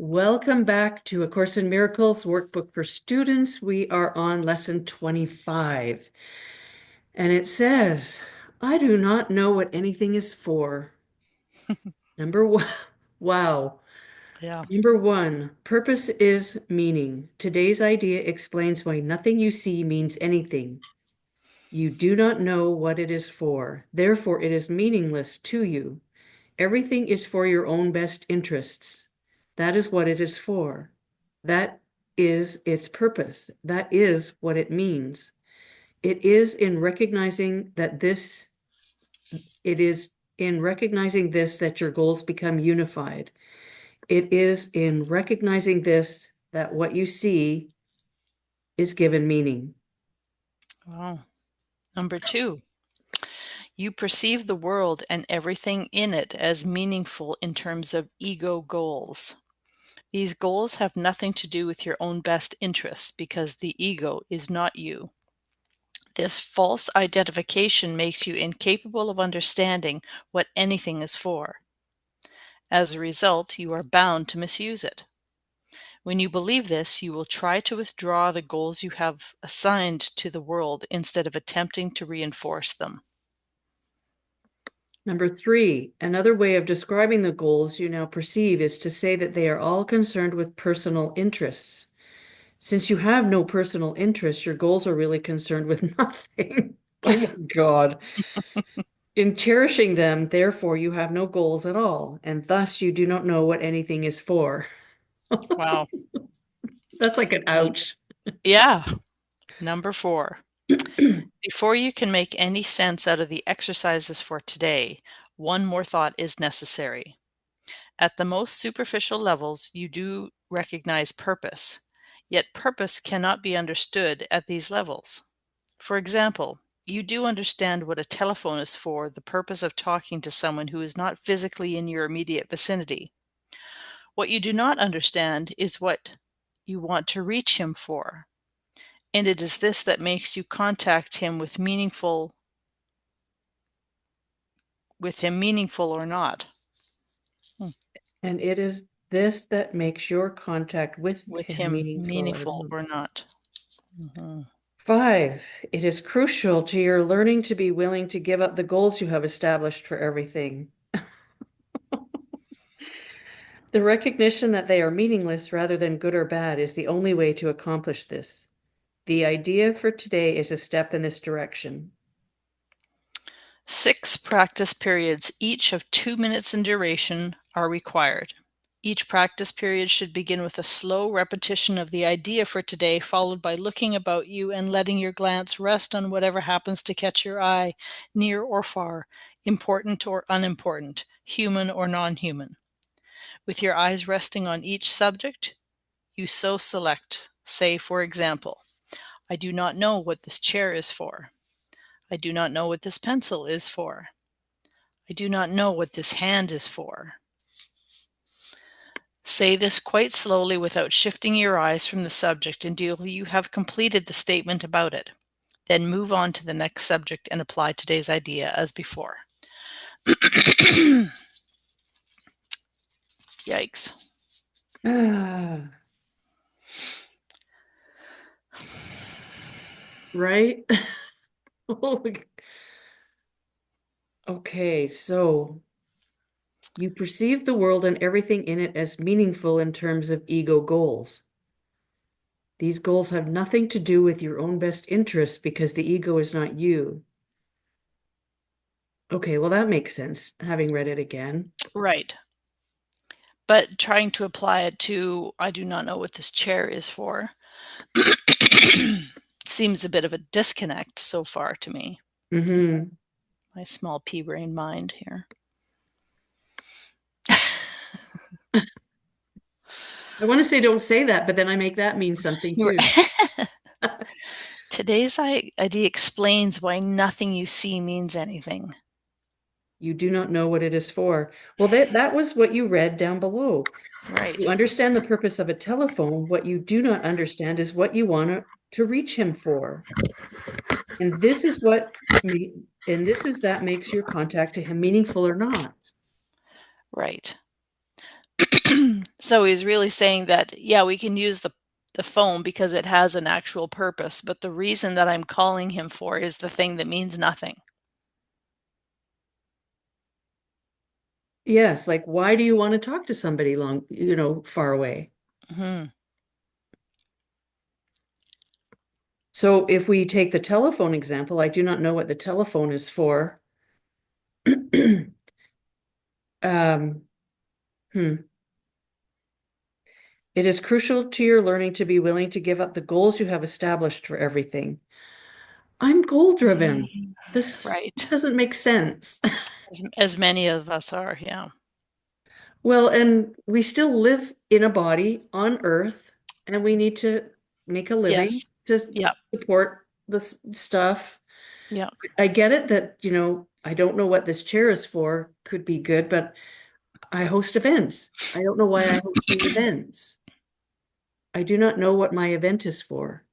Welcome back to A Course in Miracles workbook for students. We are on lesson 25. And it says, I do not know what anything is for. Number one, wow. Yeah. Number one, purpose is meaning. Today's idea explains why nothing you see means anything. You do not know what it is for. Therefore, it is meaningless to you. Everything is for your own best interests. That is what it is for. That is its purpose. That is what it means. It is in recognizing that this, it is in recognizing this that your goals become unified. It is in recognizing this that what you see is given meaning. Wow. Number two, you perceive the world and everything in it as meaningful in terms of ego goals. These goals have nothing to do with your own best interests because the ego is not you. This false identification makes you incapable of understanding what anything is for. As a result, you are bound to misuse it. When you believe this, you will try to withdraw the goals you have assigned to the world instead of attempting to reinforce them. Number three, another way of describing the goals you now perceive is to say that they are all concerned with personal interests. Since you have no personal interests, your goals are really concerned with nothing. Oh my God. In cherishing them, therefore, you have no goals at all, and thus you do not know what anything is for. Wow. That's like an Um, ouch. yeah. Number four. Before you can make any sense out of the exercises for today, one more thought is necessary. At the most superficial levels, you do recognize purpose, yet purpose cannot be understood at these levels. For example, you do understand what a telephone is for, the purpose of talking to someone who is not physically in your immediate vicinity. What you do not understand is what you want to reach him for, and it is this that makes you contact him with him meaningful or not. And it is this that makes your contact with With him him meaningful or meaningful not. or not. Mhm. Five, it is crucial to your learning to be willing to give up the goals you have established for everything. The recognition that they are meaningless rather than good or bad is the only way to accomplish this. The idea for today is a step in this direction. 6 practice periods, each of 2 minutes in duration, are required. Each practice period should begin with a slow repetition of the idea for today, followed by looking about you and letting your glance rest on whatever happens to catch your eye, near or far, important or unimportant, human or non-human. With your eyes resting on each subject, you so select. Say, for example, I do not know what this chair is for. I do not know what this pencil is for. I do not know what this hand is for. Say this quite slowly without shifting your eyes from the subject until you have completed the statement about it. Then move on to the next subject and apply today's idea as before. Yikes. Right? Okay, so you perceive the world and everything in it as meaningful in terms of ego goals. These goals have nothing to do with your own best interests because the ego is not you. Okay, well, that makes sense, having read it again. Right. But trying to apply it to, I do not know what this chair is for, seems a bit of a disconnect so far to me. Hmm. My small pea brain mind here. I want to say don't say that, but then I make that mean something too. Today's idea explains why nothing you see means anything. You do not know what it is for. Well, that was what you read down below. Right. You understand the purpose of a telephone. What you do not understand is what you want to reach him for. And this is and this is that makes your contact to him meaningful or not. Right. So he's really saying that, yeah, we can use the phone because it has an actual purpose, but the reason that I'm calling him for is the thing that means nothing. Yes, like why do you want to talk to somebody far away? Mhm. So if we take the telephone example, I do not know what the telephone is for. Um, hmm. It is crucial to your learning to be willing to give up the goals you have established for everything. I'm goal driven. Mm, This right. doesn't make sense. As many of us are, yeah. Well, and we still live in a body on Earth, and we need to make a living Yes. to Yep. support this stuff. Yep. I get it that, I don't know what this chair is for, could be good, but I host events. I don't know why I host these events. I do not know what my event is for.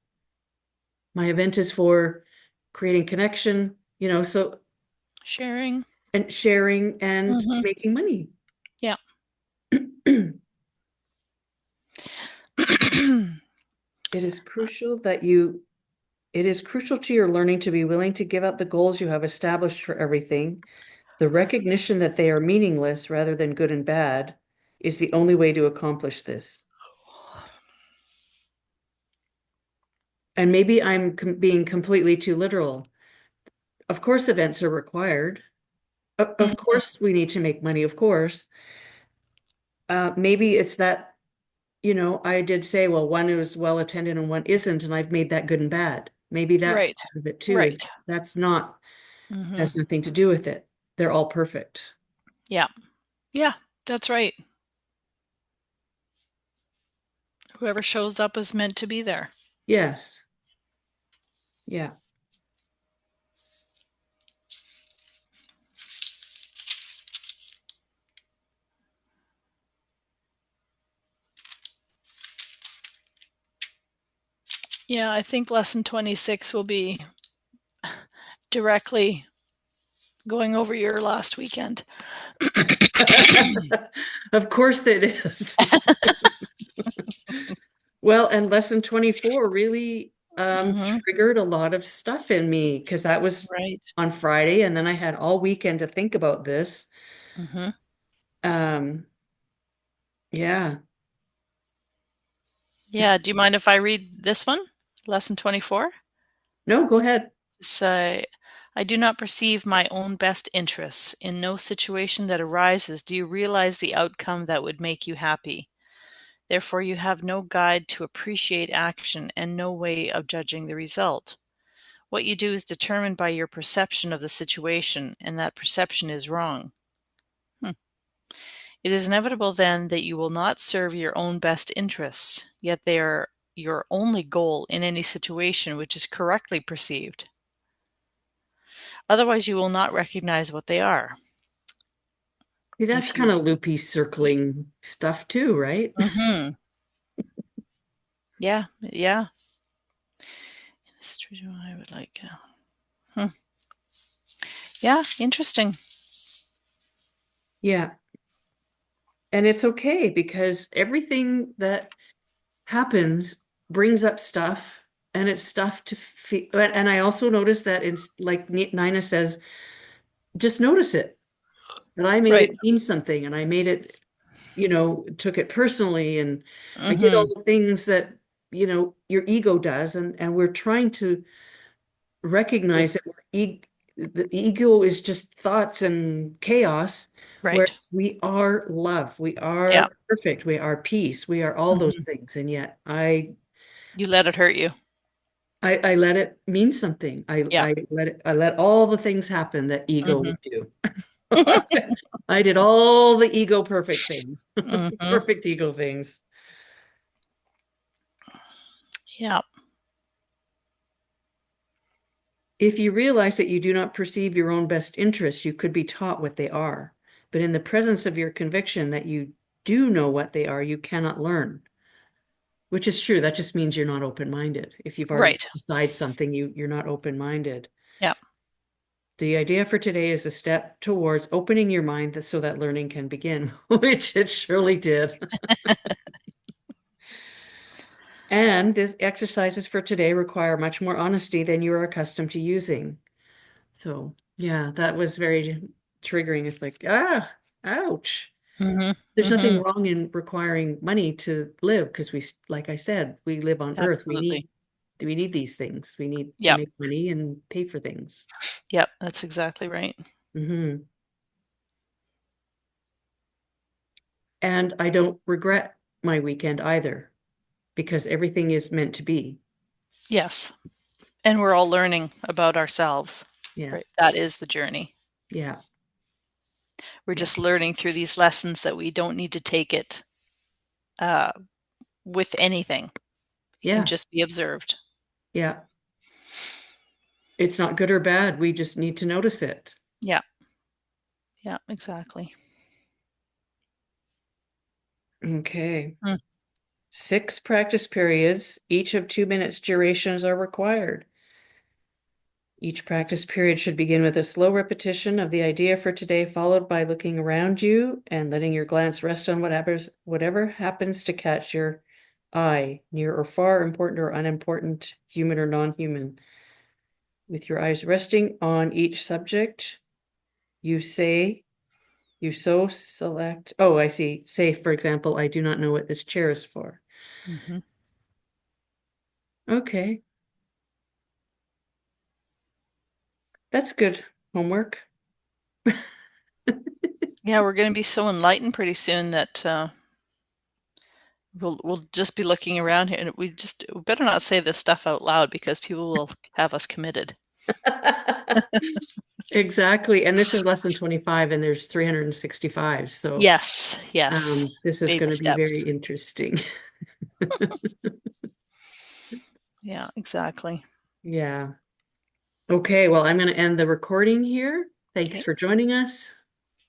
My event is for creating connection, so Sharing. and sharing and Mhm. making money. Yeah. It is crucial that you It is crucial to your learning to be willing to give up the goals you have established for everything. The recognition that they are meaningless rather than good and bad is the only way to accomplish this. And maybe I'm being completely too literal. Of course, events are required. Of Mhm. course, we need to make money, of course. Maybe it's that, I did say, well, one is well attended and one isn't, and I've made that good and bad. Maybe that's Right. part of it too, is Right. that's not, Mhm. has nothing to do with it. They're all perfect. Yeah. Yeah, that's right. Whoever shows up is meant to be there. Yes. Yeah. Yeah, I think lesson 26 will be directly going over your last weekend. Of course it is. Well, and lesson 24 really Mhm. triggered a lot of stuff in me because that was Right. on Friday, and then I had all weekend to think about this. Mhm. Um, yeah. Yeah, do you mind if I read this one? Lesson 24? No, go ahead. Say, I do not perceive my own best interests. In no situation that arises do you realize the outcome that would make you happy. Therefore, you have no guide to appreciate action and no way of judging the result. What you do is determined by your perception of the situation, and that perception is wrong. Hmm. It is inevitable then that you will not serve your own best interests, yet they are your only goal in any situation which is correctly perceived. Otherwise, you will not recognize what they are. See, that's If kind you of loopy circling stuff too, right? Mhm. Yeah, yeah. This is true, I would like hmm. Yeah, interesting. Yeah. And it's okay because everything that happens brings up stuff and it's stuff to feel. And I also noticed that it's like Nina says, just notice it. And I made Right. it mean something and I made it, took it personally. And I did all Mhm. the things that, your ego does. And we're trying to Yeah. recognize that the ego is just thoughts and chaos, whereas Right. we are love, we Yeah. are perfect, we are peace, we are all those Mhm. things. And yet You let it hurt you. I let it mean something. Yeah. I let all the things happen that ego Mhm. would do. I did all the ego perfect things, Mhm. perfect ego things. Yeah. If you realize that you do not perceive your own best interests, you could be taught what they are. But in the presence of your conviction that you do know what they are, you cannot learn, which is true. That just means you're not open-minded. If you've already Right. decided something, you're not open-minded. Yeah. The idea for today is a step towards opening your mind so that learning can begin, which it surely did. And these exercises for today require much more honesty than you are accustomed to using. So, yeah, that was very triggering. It's like, ouch. Mm-hmm. There's nothing Mm-hmm. wrong in requiring money to live because like I said, we live on Earth. Absolutely. We need these things. We need to Yep. make money and pay for things. Yep. That's exactly right. Hmm. And I don't regret my weekend either because everything is meant to be. Yes. And we're all learning about ourselves, Yeah. right? That is the journey. Yeah. We're Yeah. just learning through these lessons that we don't need to take it uh, with anything. It can Yeah. just be observed. Yeah. It's not good or bad. We just need to notice it. Yeah. Yeah, exactly. Okay. Mm. 6 practice periods, each of 2 minutes durations are required. Each practice period should begin with a slow repetition of the idea for today, followed by looking around you and letting your glance rest on whatever happens to catch your eye, near or far, important or unimportant, human or non-human. With your eyes resting on each subject, you say, you so select. Oh, I see. Say, for example, I do not know what this chair is for. Mm-hmm. Okay, that's good homework. Yeah, we're going to be so enlightened pretty soon that we'll just be looking around here, and we better not say this stuff out loud because people will have us committed. Exactly. And this is lesson 25 and there's 365. So Yes, yes. this is Baby going to be steps. very interesting. Yeah, exactly. Yeah. Okay, well, I'm going to end the recording here. Thanks Okay. for joining us.